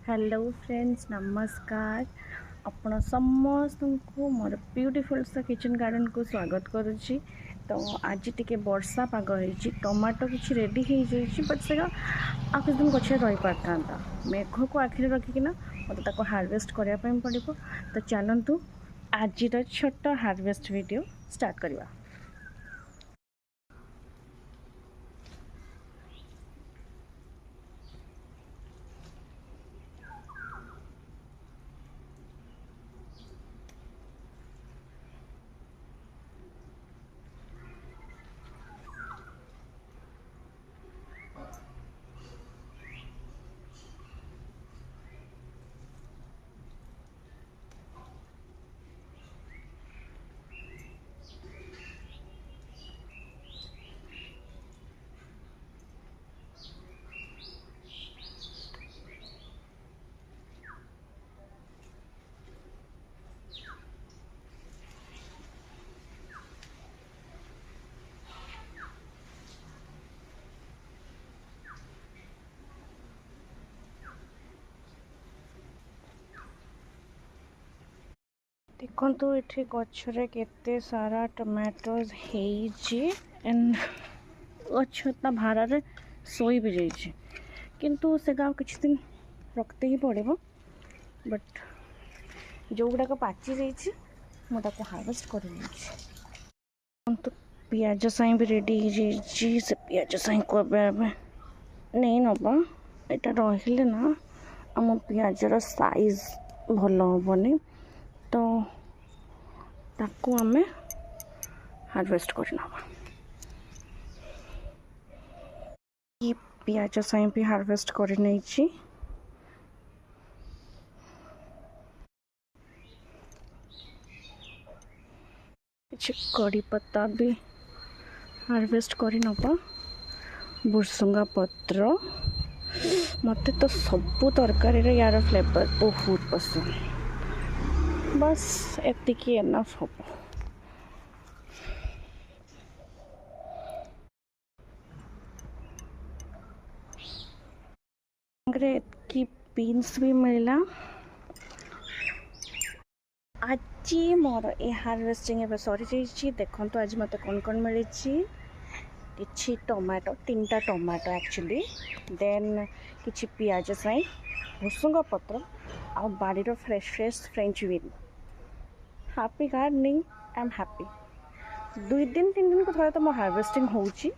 Hello friends, नमस्कार। आपण समस्त को मोर ब्यूटीफुल सा किचन गार्डन को स्वागत करुच्ची। तो आज टिके वर्षा पाग हो टमाटो किसी रेडी हो जाइए, बट से आ किस दिन गचे रही पार था। मेघ को आखिरी रखिकिना मत हार्वेस्ट करने पड़ो। तो चलतु आज छोट हार्वेस्ट वीडियो स्टार्ट करवा। देखु ये गचरे केते सारा टमाटोज एंड गच्छा भार शोई भी जाइए, किंतु से किसी दिन रखते ही पड़ो। बट जो गुड़ाक पाचि जाता हार्वेस्ट कर पियाज साई भी रेडी से पियाज साई को नहीं नवा। यहाँ रही ना आम पियाजर साइज भल हेनी, तो ताकू आमे हार्वेस्ट करना। ये पियाज साई भी हार्वेस्ट कर नहीं। कड़ी पत्ता भी हार्वेस्ट कर नवा। भुसुंगा पत्र मत तो सबू तरकारी यार फ्लेवर बहुत पसंद। बस एतिकी एनफ हम। की बीन्स भी मिलला। आज मोर ए हार्वेस्टिंग सरी जाइए। देखो तो आज मत कौन कौन मिली कि टमाटो 3टा टमाटो एक्चुअली, देन किछि पियाज साई, भुसुंगा पत्र आ बाड़ी fresh fresh French bean. Happy gardening, I am happy. 2 दिन 3 दिन को थोड़ा तो मो हार्वेस्टिंग होउची।